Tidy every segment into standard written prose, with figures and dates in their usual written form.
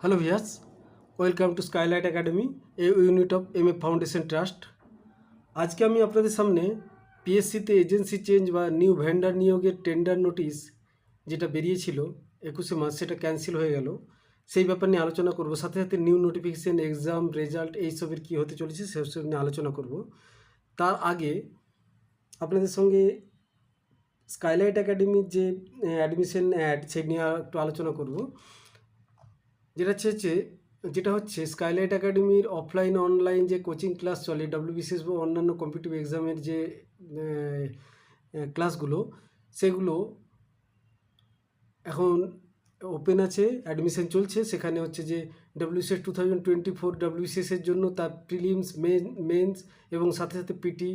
Hello viewers, welcome to Skylight Academy, a unit of M A foundation trust. আজকে আমি আপনাদের সামনে পিএসসিতে এজেন্সি চেঞ্জ বা নিউ ভেন্ডার নিয়োগের টেন্ডার নোটিশ যেটা বেরিয়েছিল 21শে মার্চ, সেটা ক্যান্সেল হয়ে গেল, সেই ব্যাপার নিয়ে আলোচনা করব। সাথে সাথে নিউ নোটিফিকেশান, এক্সাম রেজাল্ট এইসবের কী হতে চলেছে সেসব নিয়ে আলোচনা করব। তার আগে আপনাদের সঙ্গে স্কাইলাইট একাডেমির যে অ্যাডমিশন অ্যাড সেই নিয়ে একটু আলোচনা করব। যেটা হচ্ছে স্কাইলাইট একাডেমির অফলাইন অনলাইন যে কোচিং ক্লাস চলে, ডব্লিউবিসিএস বা অন্যান্য কম্পিটিটিভ এক্সামের যে ক্লাসগুলো, সেগুলো এখন ওপেন আছে, অ্যাডমিশন চলছে। সেখানে হচ্ছে যে ডব্লিউবিসিএস 2024 ডব্লিউবিসিএসের জন্য তার প্রিলিমস, মেন্স এবং সাথে সাথে পিটি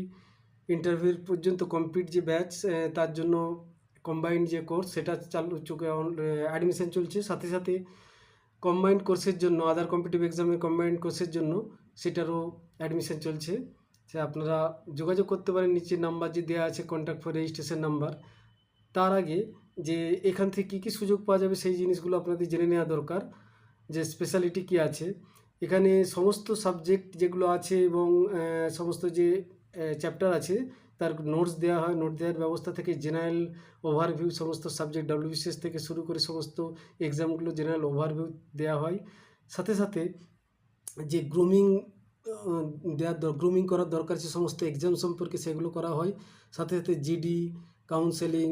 ইন্টারভিউ পর্যন্ত কমপ্লিট যে ব্যাচ, তার জন্য কম্বাইন্ড যে কোর্স সেটা অ্যাডমিশন চলছে। সাথে সাথে কম্বাইন্ড কোর্সের জন্য, আদার কম্পিটিটিভ এক্সামের কম্বাইন্ড কোর্সের জন্য সেটারও অ্যাডমিশন চলছে। সে আপনারা যোগাযোগ করতে পারেন, নিচে নাম্বার যে দেওয়া আছে কন্ট্যাক্ট ফর রেজিস্ট্রেশন নাম্বার। তার আগে যে এখান থেকে কী কী সুযোগ পাওয়া যাবে সেই জিনিসগুলো আপনাদের জেনে নেওয়া দরকার, যে স্পেশালিটি কী আছে এখানে। সমস্ত সাবজেক্ট যেগুলো আছে এবং সমস্ত যে চ্যাপ্টার আছে তার নোটস দেওয়া হয়। নোট দেওয়ার ব্যবস্থা থেকে জেনারেল ওভারভিউ, সমস্ত সাবজেক্ট ডব্লিউবিসিএস থেকে শুরু করে সমস্ত এক্সামগুলো জেনারেল ওভারভিউ দেওয়া হয়। সাথে সাথে যে গ্রুমিং করার দরকার সে সমস্ত এক্সাম সম্পর্কে সেগুলো করা হয়। সাথে সাথে জিডি, কাউন্সেলিং,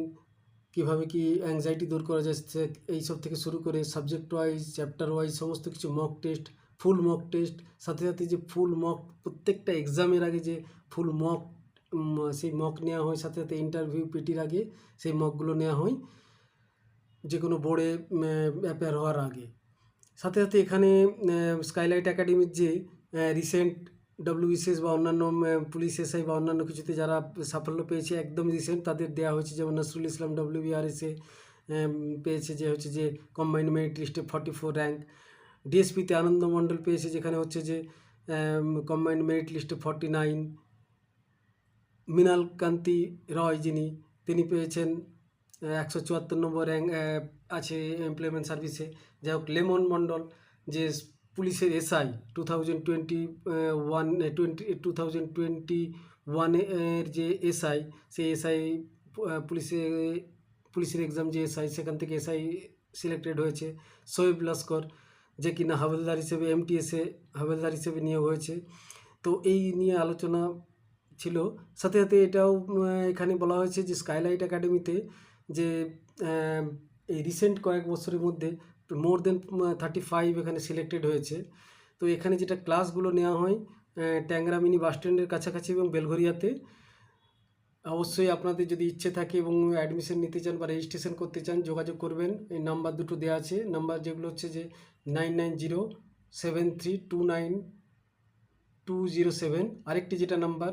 কীভাবে কি অ্যাংজাইটি দূর করা যাচ্ছে এইসব থেকে শুরু করে সাবজেক্ট ওয়াইজ, চ্যাপ্টার ওয়াইজ সমস্ত কিছু mock test, full mock test. সাথে সাথে যে ফুল মক, প্রত্যেকটা এক্সামের আগে যে ফুল মক, সেই মক নেওয়া হয়। সাথে সাথে ইন্টারভিউ পিটির আগে সেই মকগুলো নেওয়া হয়, যে কোনো বোর্ডে অ্যাপিয়ার হওয়ার আগে। সাথে সাথে এখানে স্কাইলাইট একাডেমির যে রিসেন্ট ডব্লিউবিসিএস বা অন্যান্য পুলিশ এসআই বা অন্যান্য কিছুতে যারা সাফল্য পেয়েছে একদম রিসেন্ট, তাদের দেওয়া হয়েছে। যেমন নসরুল ইসলাম ডব্লিউবিআরএসে পেয়েছে, যে হচ্ছে যে কম্বাইন্ড মেরিট লিস্টে 44 র্যাঙ্ক। ডিএসপিতে আনন্দ মণ্ডল পেয়েছে, যেখানে হচ্ছে যে কম্বাইন্ড মেরিট লিস্টে 49। মৃণাল কান্তি রয় তিনি পেয়েছেন 174 নম্বর র্যাঙ্ক আছে এমপ্লয়মেন্ট সার্ভিসে। যাই হোক, লেমন মণ্ডল যে পুলিশের এসআই 2021 এর যে এসআই, সেই এসআই পুলিশের এক্সাম যে এসআই, সেখান থেকে এসআই সিলেক্টেড হয়েছে। শোয়েব লস্কর, যে কিনা হাবিলদার হিসেবে এমটিএসে হাবিলদার হিসেবে নিয়োগ হয়েছে। তো এই নিয়ে আলোচনা ছিল। সাথে সাথে এটাও এখানে বলা হয়েছে যে স্কাইলাইট একাডেমিতে যে এই রিসেন্ট কয়েক বছরের মধ্যে মোর দেন 35 এখানে সিলেক্টেড হয়েছে। তো এখানে যেটা ক্লাসগুলো নেওয়া হয় ট্যাংরা মিনি বাস স্ট্যান্ডের কাছাকাছি এবং বেলঘরিয়াতে। অবশ্যই আপনাদের যদি ইচ্ছে থাকে এবং অ্যাডমিশন নিতে চান বা রেজিস্ট্রেশন করতে চান, যোগাযোগ করবেন। এই নাম্বার দুটো দেওয়া আছে, নাম্বার যেগুলো হচ্ছে যে 9907329207, আরেকটি যেটা নাম্বার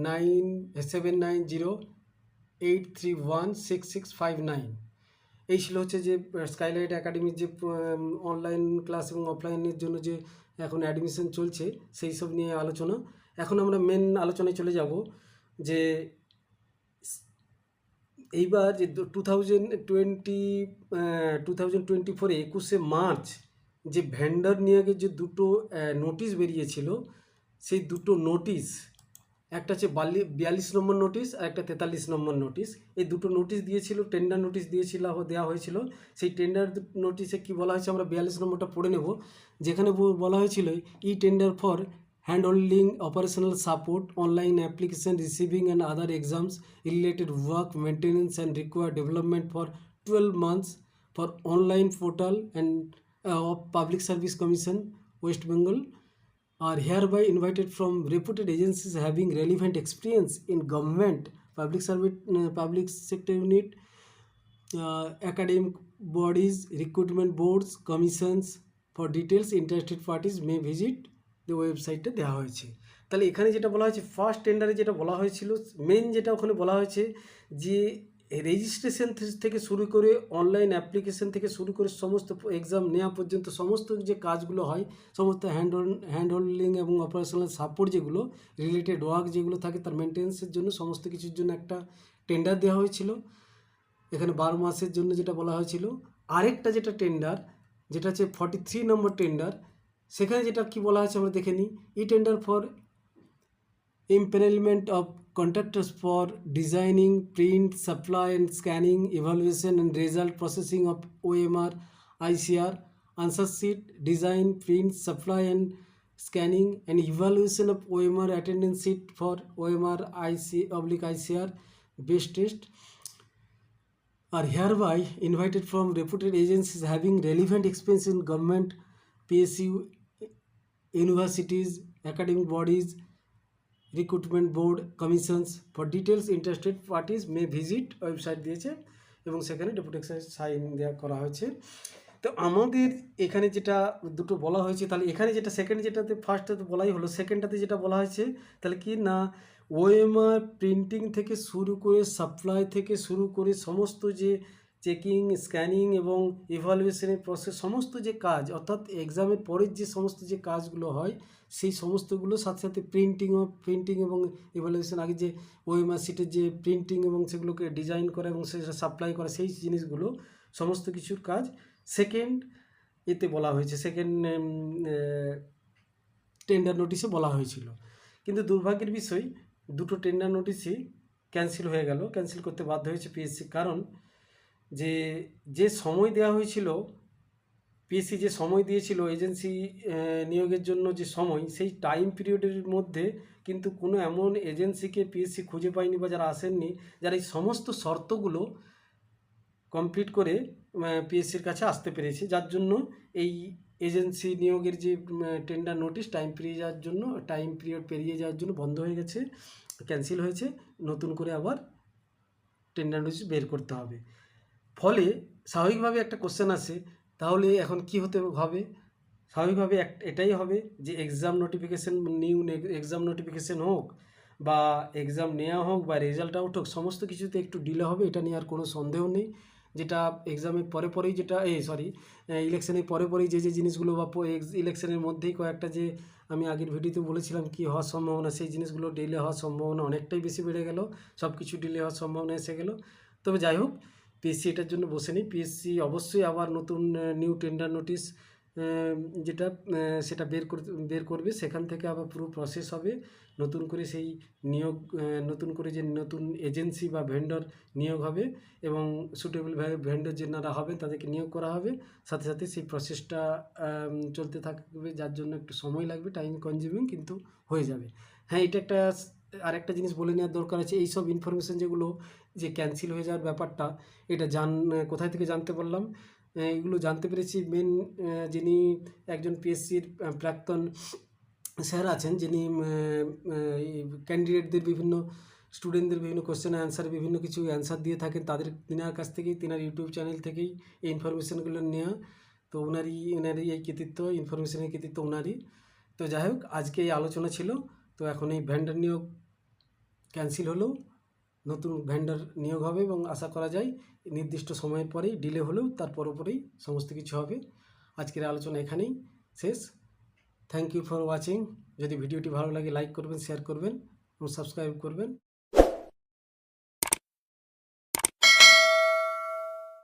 9790831665 এই ছিল হচ্ছে যে স্কাইলাইট একাডেমির যে অনলাইন ক্লাস এবং অফলাইনের জন্য যে এখন অ্যাডমিশন চলছে সেই সব নিয়ে আলোচনা। এখন আমরা মেন আলোচনায় চলে যাব যে এইবার যে 2024 21শে মার্চ যে ভেন্ডর নিয়োগের যে দুটো নোটিশ বেরিয়েছিল, সেই দুটো নোটিশ, একটা হচ্ছে 42 নম্বর নোটিশ আর একটা 43 নম্বর নোটিশ। এই দুটো নোটিশ দিয়েছিল, টেন্ডার নোটিশ দেওয়া হয়েছিল। সেই টেন্ডার নোটিশে কি বলা হয়েছে আমরা 42 নম্বরটা পড়ে নেব, যেখানে বলা হয়েছিল e tender for hand holding operational support online application receiving and other exams related work maintenance and required development for 12 months for online portal and of public service commission West Bengal are hereby invited from reputed agencies having relevant experience in government, public sector unit, academic bodies, recruitment boards, commissions. For details, interested parties may visit the website দেওয়া হয়েছে। তাহলে এখানে যেটা বলা হয়েছে, first টেন্ডারে যেটা বলা হয়েছিল, মেন যেটা ওখানে বলা হয়েছে যে রেজিস্ট্রেশন থেকে শুরু করে অনলাইন অ্যাপ্লিকেশন থেকে শুরু করে সমস্ত এক্সাম নেওয়া পর্যন্ত সমস্ত যে কাজগুলো হয়, সমস্ত হ্যান্ড হোল্ডিং এবং অপারেশনাল সাপোর্ট যেগুলো রিলেটেড ওয়ার্ক যেগুলো থাকে তার মেনটেন্সের জন্য সমস্ত কিছুর জন্য একটা টেন্ডার দেওয়া হয়েছিল এখানে 12 মাসের জন্য, যেটা বলা হয়েছিল। আরেকটা যেটা টেন্ডার যেটা হচ্ছে 43 নম্বর টেন্ডার, সেখানে যেটা কি বলা আছে আমরা দেখে নিই। E tender for empanelment of contractors for designing, print, supply and scanning, evaluation and result processing of OMR, ICR, answer sheet, design, print, supply and scanning and evaluation of OMR attendance sheet for OMR, ICR based test are hereby invited from reputed agencies having relevant experience in government, PSU, universities, academic bodies, recruitment board commissions for details interested parties may visit website দিয়েছে এবং সেখানে deputation sign দেওয়া করা হয়েছে। তো আমাদের এখানে যেটা দুটো বলা হয়েছে, তাহলে এখানে যেটা সেকেন্ড যেটাতে ফার্স্টটাতে বলাই হলো, সেকেন্ডটাতে যেটা বলা হয়েছে তাহলে কি না, ওএমআর প্রিন্টিং থেকে শুরু করে সাপ্লাই থেকে শুরু করে সমস্ত যে চেকিং, স্ক্যানিং এবং ইভালুয়েশনের প্রসেস, সমস্ত যে কাজ, অর্থাৎ এক্সামের পরের যে সমস্ত যে কাজগুলো হয় সেই সমস্তগুলো সাথে সাথে প্রিন্টিং এবং ইভালুয়েশন, আগে যে ওএমআর শিটের যে প্রিন্টিং এবং সেগুলোকে ডিজাইন করা এবং সেটা সাপ্লাই করা, সেই জিনিসগুলো সমস্ত কিছুর কাজ সেকেন্ড এতে বলা হয়েছে, সেকেন্ড টেন্ডার নোটিশে বলা হয়েছিল। কিন্তু দুর্ভাগ্যের বিষয় দুটো টেন্ডার নোটিশই ক্যান্সেল হয়ে গেল, ক্যান্সেল করতে বাধ্য হয়েছে পিএসসি। কারণ যে সময় দেওয়া হয়েছিল, পিএসসি যে সময় দিয়েছিল এজেন্সি নিয়োগের জন্য যে সময়, সেই টাইম পিরিয়ডের মধ্যে কিন্তু কোনো এমন এজেন্সিকে পিএসসি খুঁজে পায়নি বা যারা আসেননি যারা এই সমস্ত শর্তগুলো কমপ্লিট করে পিএসসির কাছে আসতে পেরেছে, যার জন্য এই এজেন্সি নিয়োগের যে টেন্ডার নোটিশ টাইম পিরিয়ড পেরিয়ে যাওয়ার জন্য বন্ধ হয়ে গেছে, ক্যান্সেল হয়েছে। নতুন করে আবার টেন্ডার নোটিশ বের করতে হবে। ফলে স্বাভাবিকভাবে একটা কোশ্চেন আসে, তাহলে এখন কি হতে হবে? স্বাভাবিকভাবে এটাই হবে যে exam notification, new exam notification হোক বা এক্সাম নেওয়া হোক বা রেজাল্ট আউট হোক, সমস্ত কিছুতে একটু ডিলে হবে, এটা নিয়ে আর কোনো সন্দেহ নেই। যেটা এক্সামের পরেই যেটা ইলেকশনের পরেই যে জিনিসগুলো বা ইলেকশনের মধ্যেই কয়েকটা যে আমি আগের ভিডিওতে বলেছিলাম কি হওয়ার সম্ভাবনা, সেই জিনিসগুলো ডিলে হওয়ার সম্ভাবনা অনেকটাই বেশি বেড়ে গেল, সব কিছু ডিলে হওয়ার সম্ভাবনা এসে গেল। তবে যাই হোক, পিএসসি এটার জন্য বসে নেই। পিএসসি অবশ্যই আবার নতুন নিউ টেন্ডার নোটিশ যেটা সেটা বের করবে, সেখান থেকে আবার পুরো প্রসেস হবে, নতুন করে সেই নিয়োগ, নতুন করে যে নতুন এজেন্সি বা ভেন্ডর নিয়োগ হবে এবং সুটেবল ভেন্ডর যেনারা হবে তাদেরকে নিয়োগ করা হবে। সাথে সাথে সেই প্রসেসটা চলতে থাকবে, যার জন্য একটু সময় লাগবে, টাইম কনজিউমিং, কিন্তু হয়ে যাবে। হ্যাঁ, এটা একটা আরেকটা জিনিস বলে নেওয়ার দরকার আছে, এইসব ইনফরমেশান যেগুলো যে ক্যান্সেল হয়ে যাওয়ার ব্যাপারটা, এটা কোথায় থেকে জানতে পারলাম? এগুলো জানতে পেরেছি যিনি একজন পিএসসির প্রাক্তন স্যার আছেন, যিনি ক্যান্ডিডেটদের স্টুডেন্টদের বিভিন্ন কোশ্চেন অ্যান্সার বিভিন্ন কিছু অ্যান্সার দিয়ে থাকেন, তিনার কাছ থেকেই, তিনার ইউটিউব চ্যানেল থেকেই এই ইনফরমেশানগুলো নেওয়া। তো ওনারই এই কৃতিত্ব, ইনফরমেশানের কৃতিত্ব ওনারই। তো যাই হোক, আজকে এই আলোচনা ছিল। তো এখন এই ভেন্ডর নিয়োগ ক্যান্সেল হলেও নতুন ভেন্ডর নিয়োগ হবে এবং আশা করা যায় নির্দিষ্ট সময়ের পরেই, ডিলে হলেও তার পরপরেই সমস্ত কিছু হবে। আজকের আলোচনা এখানেই শেষ। Thank you for watching. যদি ভিডিওটি ভালো লাগে লাইক করবেন, শেয়ার করবেন এবং সাবস্ক্রাইব করবেন।